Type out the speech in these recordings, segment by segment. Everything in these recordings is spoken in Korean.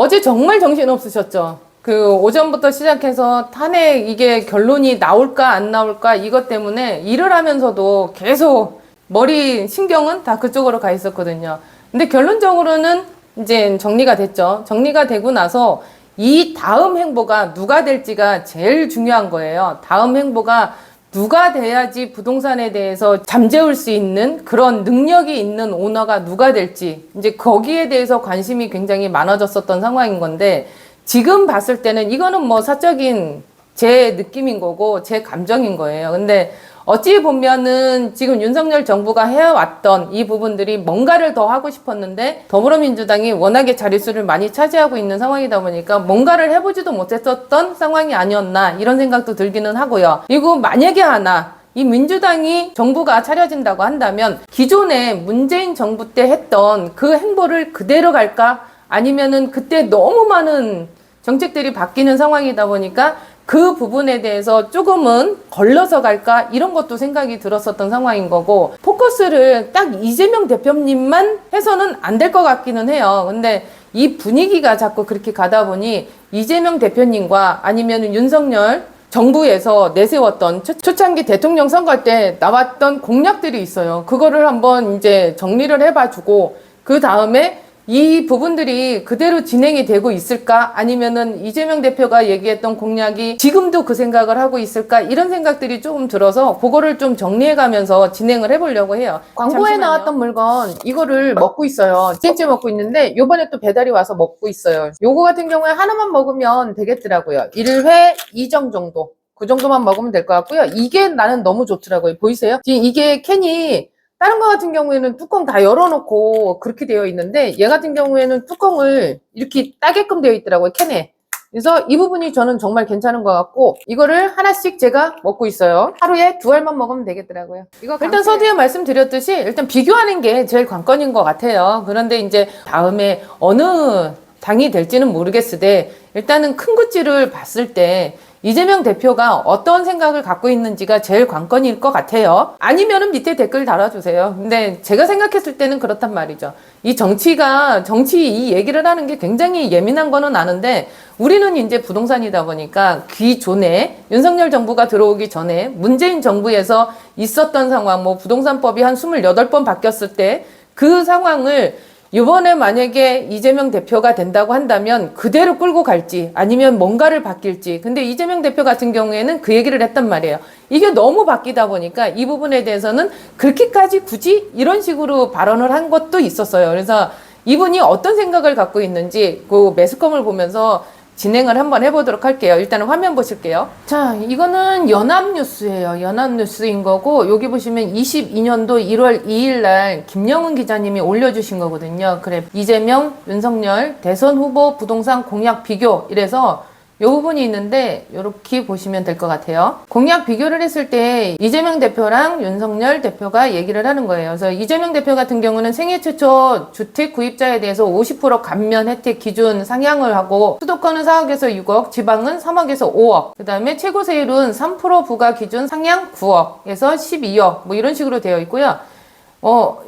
어제 정말 정신없으셨죠? 그 오전부터 시작해서 탄핵 이게 결론이 나올까 안 나올까 이것 때문에 일을 하면서도 계속 머리 신경은 다 그쪽으로 가 있었거든요. 근데 결론적으로는 이제 정리가 됐죠. 정리가 되고 나서 이 다음 행보가 누가 될지가 제일 중요한 거예요. 다음 행보가 누가 돼야지 부동산에 대해서 잠재울 수 있는 그런 능력이 있는 오너가 누가 될지 이제 거기에 대해서 관심이 굉장히 많아졌었던 상황인 건데 지금 봤을 때는 이거는 뭐 사적인 제 느낌인 거고 제 감정인 거예요. 근데 어찌 보면은 지금 윤석열 정부가 해왔던 이 부분들이 뭔가를 더 하고 싶었는데 더불어민주당이 워낙에 자릿수를 많이 차지하고 있는 상황이다 보니까 뭔가를 해보지도 못했었던 상황이 아니었나 이런 생각도 들기는 하고요. 그리고 만약에 하나 이 민주당이 정부가 차려진다고 한다면 기존에 문재인 정부 때 했던 그 행보를 그대로 갈까? 아니면은 그때 너무 많은 정책들이 바뀌는 상황이다 보니까 그 부분에 대해서 조금은 걸러서 갈까 이런 것도 생각이 들었었던 상황인 거고 포커스를 딱 이재명 대표님만 해서는 안 될 것 같기는 해요. 근데 이 분위기가 자꾸 그렇게 가다 보니 이재명 대표님과 아니면 윤석열 정부에서 내세웠던 초창기 대통령 선거 때 나왔던 공약들이 있어요. 그거를 한번 이제 정리를 해봐주고 그 다음에 이 부분들이 그대로 진행이 되고 있을까? 아니면은 이재명 대표가 얘기했던 공약이 지금도 그 생각을 하고 있을까? 이런 생각들이 조금 들어서 그거를 좀 정리해가면서 진행을 해보려고 해요. 광고에 잠시만요. 나왔던 물건 이거를 먹고 있어요. 2째 먹고 있는데 요번에 또 배달이 와서 먹고 있어요. 요거 같은 경우에 하나만 먹으면 되겠더라고요. 1회 2정 정도. 그 정도만 먹으면 될 것 같고요. 이게 나는 너무 좋더라고요. 보이세요? 지금 이게 캔이 다른 거 같은 경우에는 뚜껑 다 열어놓고 그렇게 되어 있는데 얘 같은 경우에는 뚜껑을 이렇게 따게끔 되어 있더라고요, 캔에. 그래서 이 부분이 저는 정말 괜찮은 것 같고 이거를 하나씩 제가 먹고 있어요. 하루에 2알만 먹으면 되겠더라고요. 일단 서두에 말씀드렸듯이 일단 비교하는 게 제일 관건인 것 같아요. 그런데 이제 다음에 어느 당이 될지는 모르겠으되 일단은 큰 구찌를 봤을 때 이재명 대표가 어떤 생각을 갖고 있는지가 제일 관건일 것 같아요. 아니면은 밑에 댓글 달아주세요. 근데 제가 생각했을 때는 그렇단 말이죠. 이 정치 이 얘기를 하는 게 굉장히 예민한 거는 아는데 우리는 이제 부동산이다 보니까 기존에 윤석열 정부가 들어오기 전에 문재인 정부에서 있었던 상황, 뭐 부동산법이 한 28번 바뀌었을 때 그 상황을 이번에 만약에 이재명 대표가 된다고 한다면 그대로 끌고 갈지 아니면 뭔가를 바뀔지. 근데 이재명 대표 같은 경우에는 그 얘기를 했단 말이에요. 이게 너무 바뀌다 보니까 이 부분에 대해서는 그렇게까지 굳이 이런 식으로 발언을 한 것도 있었어요. 그래서 이분이 어떤 생각을 갖고 있는지 그 매스컴을 보면서 진행을 한번 해보도록 할게요. 일단은 화면 보실게요. 자, 이거는 연합뉴스예요. 연합뉴스인 거고 여기 보시면 22년도 1월 2일 날 김영은 기자님이 올려주신 거거든요. 그래, 이재명, 윤석열 대선 후보 부동산 공약 비교 이래서 이 부분이 있는데 이렇게 보시면 될 것 같아요. 공약 비교를 했을 때 이재명 대표랑 윤석열 대표가 얘기를 하는 거예요. 그래서 이재명 대표 같은 경우는 생애 최초 주택 구입자에 대해서 50% 감면 혜택 기준 상향을 하고 수도권은 4억에서 6억, 지방은 3억에서 5억. 그 다음에 최고 세율은 3% 부과 기준 상향 9억에서 12억 뭐 이런 식으로 되어 있고요.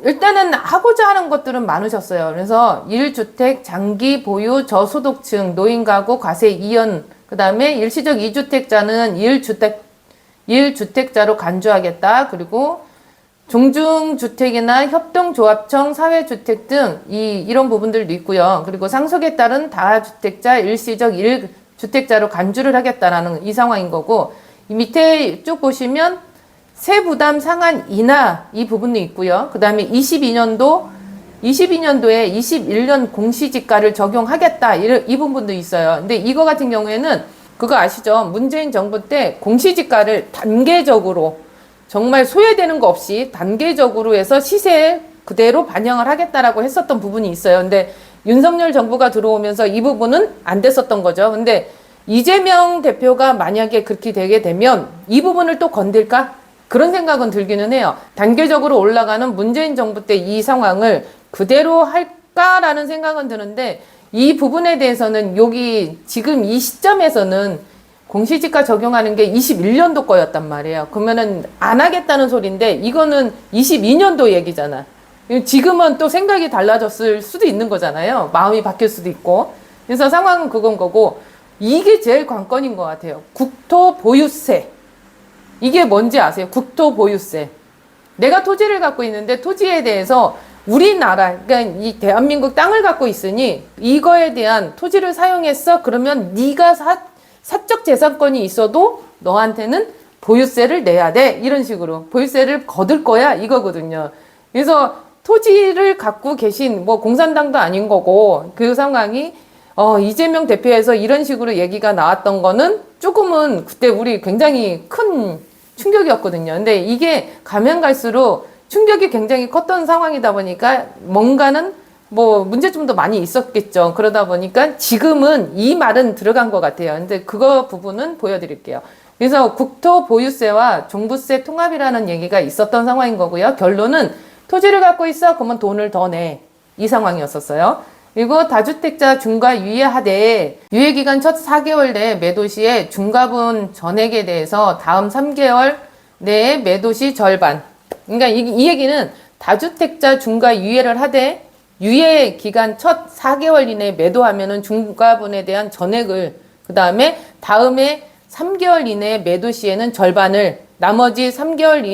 일단은 하고자 하는 것들은 많으셨어요. 그래서 1주택, 장기 보유, 저소득층, 노인 가구, 과세 이연, 그 다음에 일시적 2주택자는 1주택자로 간주하겠다. 그리고 종중주택이나 협동조합청, 사회주택 등 이런 부분들도 있고요. 그리고 상속에 따른 다주택자, 일시적 1주택자로 간주를 하겠다라는 이 상황인 거고, 이 밑에 쭉 보시면 세부담 상한 인하 이 부분도 있고요. 그 다음에 22년도에 21년 공시지가를 적용하겠다 이 부분도 있어요. 근데 이거 같은 경우에는 그거 아시죠? 문재인 정부 때 공시지가를 단계적으로 정말 소외되는 거 없이 단계적으로 해서 시세에 그대로 반영을 하겠다라고 했었던 부분이 있어요. 근데 윤석열 정부가 들어오면서 이 부분은 안 됐었던 거죠. 근데 이재명 대표가 만약에 그렇게 되게 되면 이 부분을 또 건들까? 그런 생각은 들기는 해요. 단계적으로 올라가는 문재인 정부 때 이 상황을 그대로 할까라는 생각은 드는데 이 부분에 대해서는 여기 지금 이 시점에서는 공시지가 적용하는 게 21년도 거였단 말이에요. 그러면은 안 하겠다는 소린데 이거는 22년도 얘기잖아. 지금은 또 생각이 달라졌을 수도 있는 거잖아요. 마음이 바뀔 수도 있고. 그래서 상황은 그건 거고, 이게 제일 관건인 것 같아요. 국토 보유세. 이게 뭔지 아세요? 국토 보유세. 내가 토지를 갖고 있는데 토지에 대해서 우리나라, 그러니까 이 대한민국 땅을 갖고 있으니 이거에 대한 토지를 사용했어? 그러면 네가 사적 재산권이 있어도 너한테는 보유세를 내야 돼. 이런 식으로. 보유세를 거둘 거야. 이거거든요. 그래서 토지를 갖고 계신 뭐 공산당도 아닌 거고 그 상황이 이재명 대표에서 이런 식으로 얘기가 나왔던 거는 조금은 그때 우리 굉장히 큰 충격이었거든요. 근데 이게 가면 갈수록 충격이 굉장히 컸던 상황이다 보니까 뭔가는 뭐 문제점도 많이 있었겠죠. 그러다 보니까 지금은 이 말은 들어간 것 같아요. 근데 그거 부분은 보여드릴게요. 그래서 국토 보유세와 종부세 통합이라는 얘기가 있었던 상황인 거고요. 결론은 토지를 갖고 있어? 그러면 돈을 더 내. 이 상황이었었어요. 그리고 다주택자 중과 유예하되 유예기간 첫 4개월 내에 매도시에 중과분 전액에 대해서 다음 3개월 내에 매도시 절반. 그러니까 이 얘기는 다주택자 중과 유예를 하되 유예기간 첫 4개월 이내에 매도하면은 중과분에 대한 전액을 그 다음에 다음에 3개월 이내에 매도시에는 절반을 나머지 3개월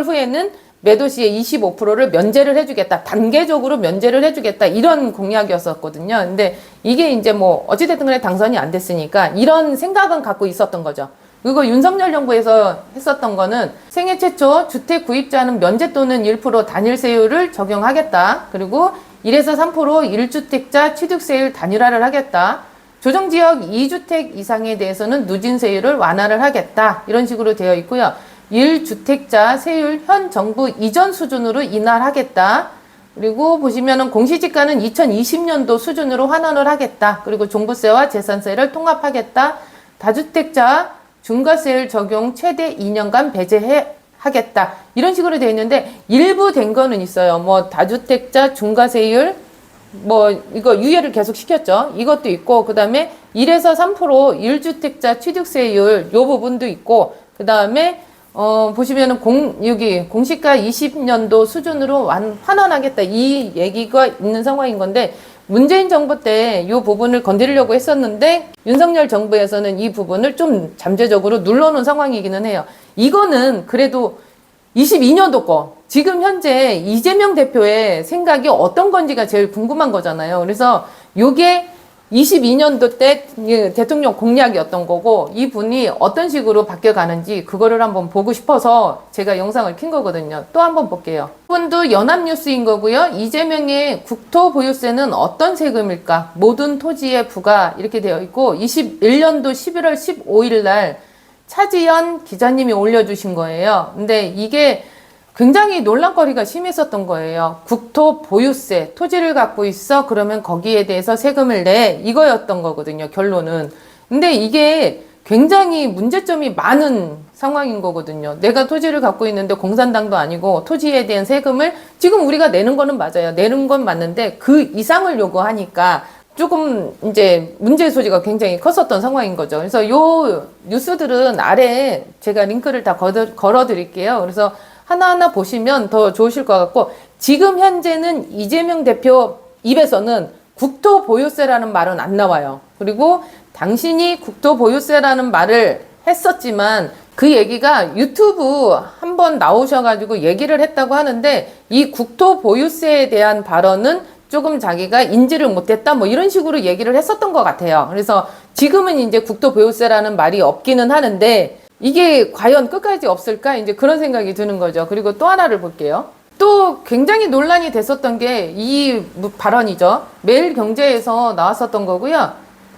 후에는 매도시의 25%를 면제를 해주겠다. 단계적으로 면제를 해주겠다. 이런 공약이었었거든요. 근데 이게 이제 뭐 어찌됐든 간에 당선이 안 됐으니까 이런 생각은 갖고 있었던 거죠. 그리고 윤석열 정부에서 했었던 거는 생애 최초 주택 구입자는 면제 또는 1% 단일세율을 적용하겠다. 그리고 1에서 3% 1주택자 취득세율 단일화를 하겠다. 조정지역 2주택 이상에 대해서는 누진세율을 완화를 하겠다. 이런 식으로 되어 있고요. 1주택자 세율 현 정부 이전 수준으로 인하하겠다. 그리고 보시면은 공시지가는 2020년도 수준으로 환원을 하겠다. 그리고 종부세와 재산세를 통합하겠다. 다주택자 중과세율 적용 최대 2년간 배제하겠다. 이런 식으로 되어 있는데 일부 된 거는 있어요. 뭐 다주택자 중과세율 뭐 이거 유예를 계속 시켰죠. 이것도 있고 그 다음에 1에서 3% 1주택자 취득세율 요 부분도 있고 그 다음에 보시면은 여기 공시가 20년도 수준으로 환원하겠다. 이 얘기가 있는 상황인 건데, 문재인 정부 때 이 부분을 건드리려고 했었는데, 윤석열 정부에서는 이 부분을 좀 잠재적으로 눌러놓은 상황이기는 해요. 이거는 그래도 22년도 거, 지금 현재 이재명 대표의 생각이 어떤 건지가 제일 궁금한 거잖아요. 그래서 요게 22년도 때 대통령 공약이었던 거고 이분이 어떤 식으로 바뀌어가는지 그거를 한번 보고 싶어서 제가 영상을 킨 거거든요. 또 한번 볼게요. 이분도 연합뉴스인 거고요. 이재명의 국토보유세는 어떤 세금일까? 모든 토지에 부과 이렇게 되어 있고 21년도 11월 15일 날 차지연 기자님이 올려주신 거예요. 근데 이게 굉장히 논란거리가 심했었던 거예요. 국토 보유세, 토지를 갖고 있어? 그러면 거기에 대해서 세금을 내. 이거였던 거거든요, 결론은. 근데 이게 굉장히 문제점이 많은 상황인 거거든요. 내가 토지를 갖고 있는데 공산당도 아니고 토지에 대한 세금을 지금 우리가 내는 거는 맞아요. 내는 건 맞는데 그 이상을 요구하니까 조금 이제 문제 소지가 굉장히 컸었던 상황인 거죠. 그래서 요 뉴스들은 아래에 제가 링크를 다 걸어 드릴게요. 그래서 하나하나 보시면 더 좋으실 것 같고 지금 현재는 이재명 대표 입에서는 국토보유세라는 말은 안 나와요. 그리고 당신이 국토보유세라는 말을 했었지만 그 얘기가 유튜브 한번 나오셔가지고 얘기를 했다고 하는데 이 국토보유세에 대한 발언은 조금 자기가 인지를 못했다 뭐 이런 식으로 얘기를 했었던 것 같아요. 그래서 지금은 이제 국토보유세라는 말이 없기는 하는데 이게 과연 끝까지 없을까? 이제 그런 생각이 드는 거죠. 그리고 또 하나를 볼게요. 또 굉장히 논란이 됐었던 게 이 발언이죠. 매일경제에서 나왔었던 거고요.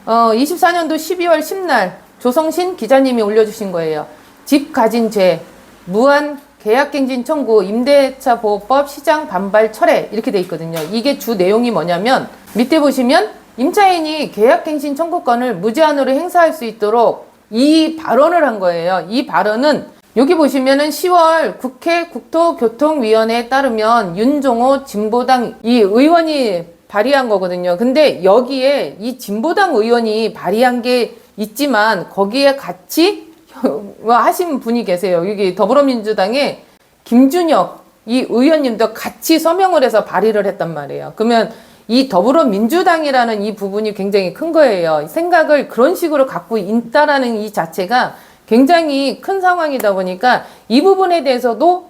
24년도 12월 10날 조성신 기자님이 올려주신 거예요. 집 가진 죄, 무한 계약갱신 청구, 임대차 보호법 시장 반발 철회 이렇게 돼 있거든요. 이게 주 내용이 뭐냐면 밑에 보시면 임차인이 계약갱신 청구권을 무제한으로 행사할 수 있도록 이 발언을 한 거예요. 이 발언은 여기 보시면은 10월 국회 국토교통위원회에 따르면 윤종호 진보당 이 의원이 발의한 거거든요. 근데 여기에 이 진보당 의원이 발의한 게 있지만 거기에 같이 하신 분이 계세요. 여기 더불어민주당의 김준혁 이 의원님도 같이 서명을 해서 발의를 했단 말이에요. 그러면 이 더불어민주당이라는 이 부분이 굉장히 큰 거예요. 생각을 그런 식으로 갖고 있다라는 이 자체가 굉장히 큰 상황이다 보니까 이 부분에 대해서도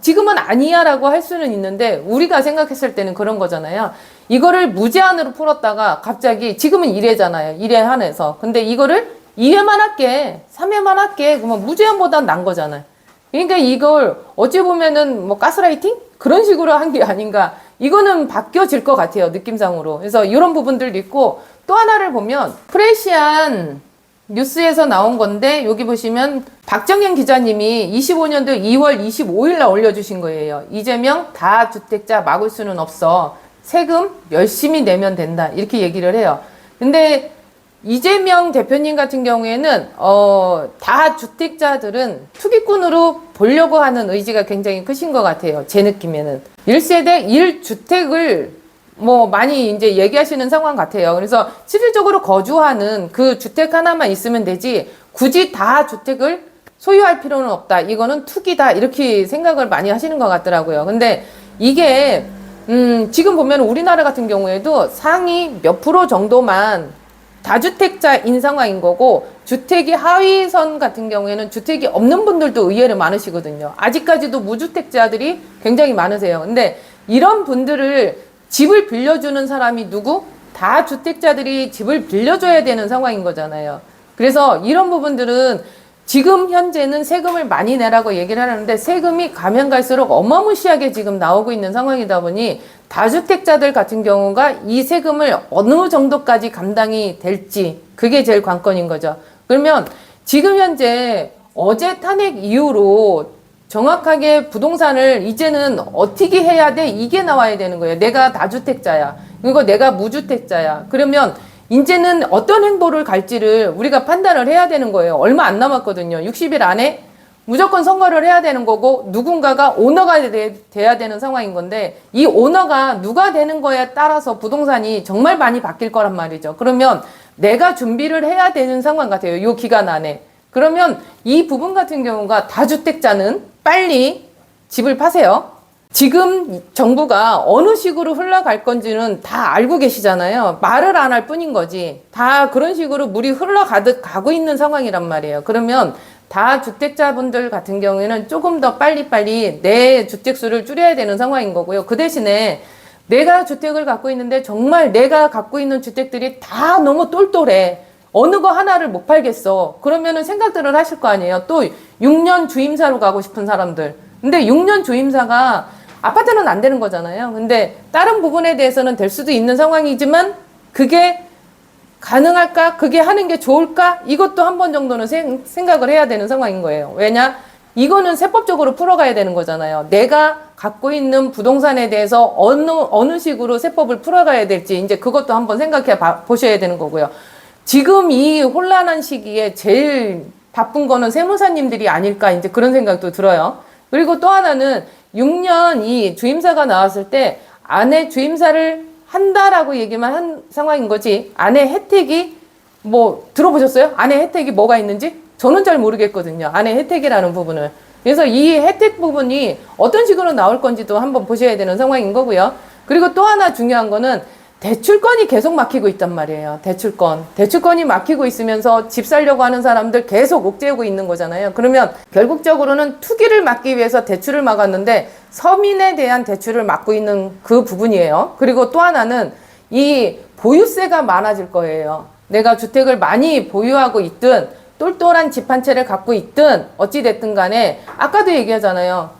지금은 아니야라고 할 수는 있는데 우리가 생각했을 때는 그런 거잖아요. 이거를 무제한으로 풀었다가 갑자기 지금은 1회잖아요. 1회 한해서. 근데 이거를 2회만 할게, 3회만 할게. 그러면 무제한보단 난 거잖아요. 그러니까 이걸 어찌 보면은 뭐 가스라이팅? 그런 식으로 한 게 아닌가. 이거는 바뀌어질 것 같아요. 느낌상으로. 그래서 이런 부분들도 있고 또 하나를 보면 프레시안 뉴스에서 나온 건데 여기 보시면 박정현 기자님이 25년도 2월 25일 날 올려주신 거예요. 이재명 다주택자 막을 수는 없어. 세금 열심히 내면 된다. 이렇게 얘기를 해요. 근데 이재명 대표님 같은 경우에는 다주택자들은 투기꾼으로 보려고 하는 의지가 굉장히 크신 것 같아요. 제 느낌에는 1세대 1주택을 뭐 많이 이제 얘기하시는 상황 같아요. 그래서 실질적으로 거주하는 그 주택 하나만 있으면 되지 굳이 다 주택을 소유할 필요는 없다. 이거는 투기다. 이렇게 생각을 많이 하시는 것 같더라고요. 근데 이게 지금 보면 우리나라 같은 경우에도 상위 몇 프로 정도만 다주택자인 상황인 거고 주택이 하위선 같은 경우에는 주택이 없는 분들도 의외로 많으시거든요. 아직까지도 무주택자들이 굉장히 많으세요. 근데 이런 분들을 집을 빌려주는 사람이 누구? 다주택자들이 집을 빌려줘야 되는 상황인 거잖아요. 그래서 이런 부분들은 지금 현재는 세금을 많이 내라고 얘기를 하는데 세금이 가면 갈수록 어마무시하게 지금 나오고 있는 상황이다 보니 다주택자들 같은 경우가 이 세금을 어느 정도까지 감당이 될지 그게 제일 관건인 거죠. 그러면 지금 현재 어제 탄핵 이후로 정확하게 부동산을 이제는 어떻게 해야 돼? 이게 나와야 되는 거예요. 내가 다주택자야. 그리고 내가 무주택자야. 그러면 이제는 어떤 행보를 갈지를 우리가 판단을 해야 되는 거예요. 얼마 안 남았거든요. 60일 안에 무조건 선거를 해야 되는 거고 누군가가 오너가 돼야 되는 상황인 건데 이 오너가 누가 되는 거에 따라서 부동산이 정말 많이 바뀔 거란 말이죠. 그러면 내가 준비를 해야 되는 상황 같아요. 이 기간 안에. 그러면 이 부분 같은 경우가 다주택자는 빨리 집을 파세요. 지금 정부가 어느 식으로 흘러갈 건지는 다 알고 계시잖아요. 말을 안 할 뿐인 거지. 다 그런 식으로 물이 흘러가듯 가고 있는 상황이란 말이에요. 그러면 다주택자분들 같은 경우에는 조금 더 빨리빨리 내 주택수를 줄여야 되는 상황인 거고요. 그 대신에 내가 주택을 갖고 있는데 정말 내가 갖고 있는 주택들이 다 너무 똘똘해. 어느 거 하나를 못 팔겠어. 그러면은 생각들을 하실 거 아니에요. 또 6년 주임사로 가고 싶은 사람들. 근데 6년 주임사가 아파트는 안 되는 거잖아요. 근데 다른 부분에 대해서는 될 수도 있는 상황이지만 그게 가능할까? 그게 하는 게 좋을까? 이것도 한 번 정도는 생각을 해야 되는 상황인 거예요. 왜냐? 이거는 세법적으로 풀어가야 되는 거잖아요. 내가 갖고 있는 부동산에 대해서 어느 식으로 세법을 풀어가야 될지 이제 그것도 한번 생각해 보셔야 되는 거고요. 지금 이 혼란한 시기에 제일 바쁜 거는 세무사님들이 아닐까 이제 그런 생각도 들어요. 그리고 또 하나는 6년 이 주임사가 나왔을 때 아내 주임사를 한다라고 얘기만 한 상황인 거지 아내 혜택이 뭐 들어보셨어요? 아내 혜택이 뭐가 있는지? 저는 잘 모르겠거든요. 아내 혜택이라는 부분을. 그래서 이 혜택 부분이 어떤 식으로 나올 건지도 한번 보셔야 되는 상황인 거고요. 그리고 또 하나 중요한 거는 대출권이 계속 막히고 있단 말이에요. 대출권이 막히고 있으면서 집 살려고 하는 사람들 계속 옥죄고 있는 거잖아요. 그러면 결국적으로는 투기를 막기 위해서 대출을 막았는데 서민에 대한 대출을 막고 있는 그 부분이에요. 그리고 또 하나는 이 보유세가 많아질 거예요. 내가 주택을 많이 보유하고 있든 똘똘한 집 한 채를 갖고 있든 어찌됐든 간에 아까도 얘기하잖아요.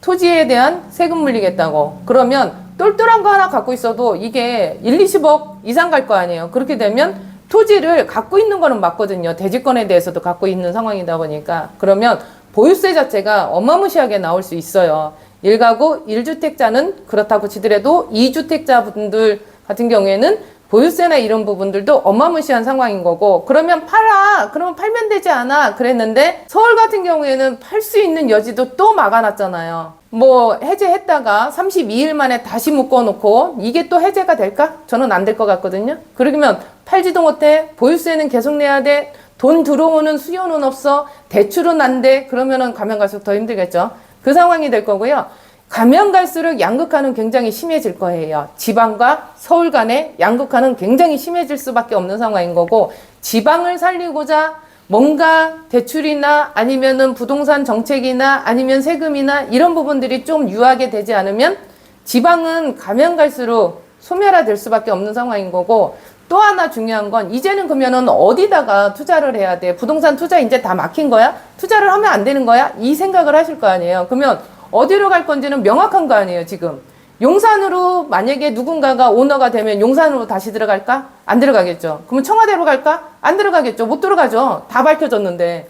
토지에 대한 세금 물리겠다고. 그러면 똘똘한 거 하나 갖고 있어도 이게 1, 20억 이상 갈 거 아니에요. 그렇게 되면 토지를 갖고 있는 거는 맞거든요. 대지권에 대해서도 갖고 있는 상황이다 보니까. 그러면 보유세 자체가 어마무시하게 나올 수 있어요. 1가구 1주택자는 그렇다고 치더라도 2주택자분들 같은 경우에는 보유세나 이런 부분들도 어마무시한 상황인 거고 그러면 팔아. 그러면 팔면 되지 않아. 그랬는데 서울 같은 경우에는 팔 수 있는 여지도 또 막아놨잖아요. 뭐 해제했다가 32일 만에 다시 묶어놓고 이게 또 해제가 될까? 저는 안 될 것 같거든요. 그러면 팔지도 못해. 보유세는 계속 내야 돼. 돈 들어오는 수요는 없어. 대출은 안 돼. 그러면은 가면 갈수록 더 힘들겠죠. 그 상황이 될 거고요. 가면 갈수록 양극화는 굉장히 심해질 거예요. 지방과 서울 간의 양극화는 굉장히 심해질 수밖에 없는 상황인 거고, 지방을 살리고자 뭔가 대출이나 아니면은 부동산 정책이나 아니면 세금이나 이런 부분들이 좀 유하게 되지 않으면 지방은 가면 갈수록 소멸화될 수밖에 없는 상황인 거고, 또 하나 중요한 건 이제는 그러면은 어디다가 투자를 해야 돼? 부동산 투자 이제 다 막힌 거야? 투자를 하면 안 되는 거야? 이 생각을 하실 거 아니에요. 그러면 어디로 갈 건지는 명확한 거 아니에요, 지금. 용산으로 만약에 누군가가 오너가 되면 용산으로 다시 들어갈까? 안 들어가겠죠. 그러면 청와대로 갈까? 안 들어가겠죠. 못 들어가죠. 다 밝혀졌는데.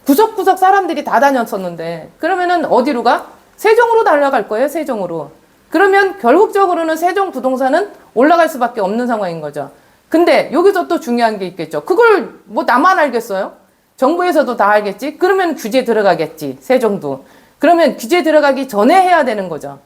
구석구석 사람들이 다 다녔었는데. 그러면은 어디로 가? 세종으로 날아갈 거예요, 세종으로. 그러면 결국적으로는 세종 부동산은 올라갈 수밖에 없는 상황인 거죠. 근데 여기서 또 중요한 게 있겠죠. 그걸 뭐 나만 알겠어요? 정부에서도 다 알겠지? 그러면 규제 들어가겠지, 세종도. 그러면 규제 들어가기 전에 해야 되는 거죠.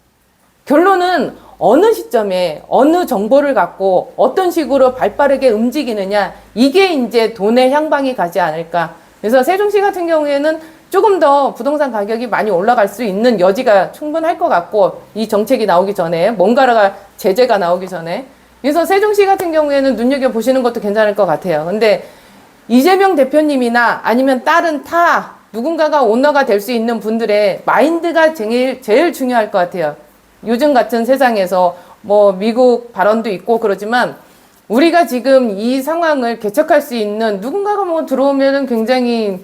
결론은 어느 시점에 어느 정보를 갖고 어떤 식으로 발빠르게 움직이느냐, 이게 이제 돈의 향방이 가지 않을까. 그래서 세종시 같은 경우에는 조금 더 부동산 가격이 많이 올라갈 수 있는 여지가 충분할 것 같고, 이 정책이 나오기 전에, 뭔가가 제재가 나오기 전에. 그래서 세종시 같은 경우에는 눈여겨보시는 것도 괜찮을 것 같아요. 근데 이재명 대표님이나 아니면 다른 타 누군가가 오너가 될 수 있는 분들의 마인드가 제일 중요할 것 같아요. 요즘 같은 세상에서 뭐 미국 발언도 있고 그러지만 우리가 지금 이 상황을 개척할 수 있는 누군가가 뭐 들어오면은 굉장히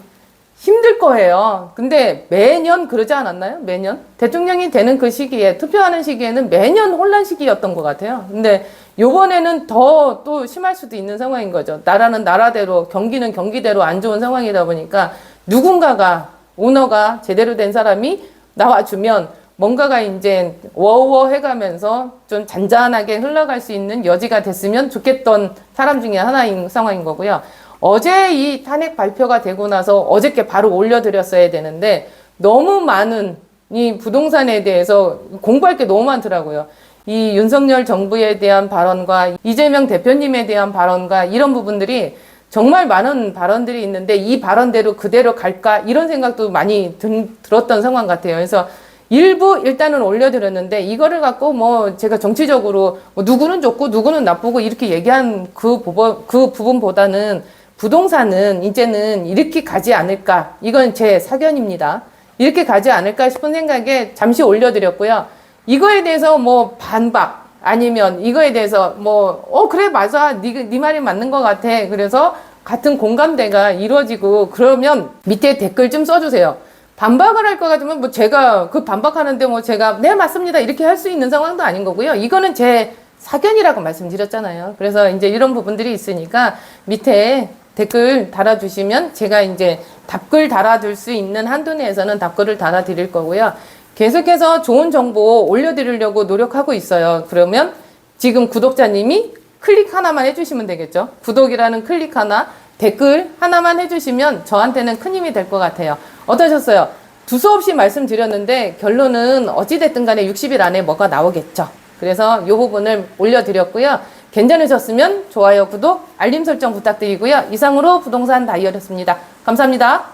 힘들 거예요. 근데 매년 그러지 않았나요? 매년? 대통령이 되는 그 시기에, 투표하는 시기에는 매년 혼란 시기였던 것 같아요. 근데 요번에는 더 또 심할 수도 있는 상황인 거죠. 나라는 나라대로, 경기는 경기대로 안 좋은 상황이다 보니까 누군가가, 오너가 제대로 된 사람이 나와주면 뭔가가 이제 워워 해가면서 좀 잔잔하게 흘러갈 수 있는 여지가 됐으면 좋겠던 사람 중에 하나인 상황인 거고요. 어제 이 탄핵 발표가 되고 나서 어저께 바로 올려드렸어야 되는데 너무 많은 이 부동산에 대해서 공부할 게 너무 많더라고요. 이 윤석열 정부에 대한 발언과 이재명 대표님에 대한 발언과 이런 부분들이 정말 많은 발언들이 있는데 이 발언대로 그대로 갈까? 이런 생각도 많이 들었던 상황 같아요. 그래서 일부 일단은 올려드렸는데 이거를 갖고 뭐 제가 정치적으로 뭐 누구는 좋고 누구는 나쁘고 이렇게 얘기한 그 부분보다는 부동산은 이제는 이렇게 가지 않을까. 이건 제 사견입니다. 이렇게 가지 않을까 싶은 생각에 잠시 올려드렸고요. 이거에 대해서 뭐 반박 아니면 이거에 대해서 뭐 그래 맞아 네 말이 맞는 것 같아. 그래서 같은 공감대가 이루어지고 그러면 밑에 댓글 좀 써주세요. 반박을 할 것 같으면 뭐 제가 그 반박하는데 뭐 제가 네 맞습니다 이렇게 할 수 있는 상황도 아닌 거고요. 이거는 제 사견이라고 말씀드렸잖아요. 그래서 이제 이런 부분들이 있으니까 밑에 댓글 달아주시면 제가 이제 답글 달아둘 수 있는 한도 내에서는 답글을 달아드릴 거고요. 계속해서 좋은 정보 올려드리려고 노력하고 있어요. 그러면 지금 구독자님이 클릭 하나만 해주시면 되겠죠. 구독이라는 클릭 하나, 댓글 하나만 해주시면 저한테는 큰 힘이 될 것 같아요. 어떠셨어요? 두서없이 말씀드렸는데 결론은 어찌됐든 간에 60일 안에 뭐가 나오겠죠. 그래서 이 부분을 올려드렸고요. 괜찮으셨으면 좋아요, 구독, 알림 설정 부탁드리고요. 이상으로 부동산 다이어리였습니다. 감사합니다.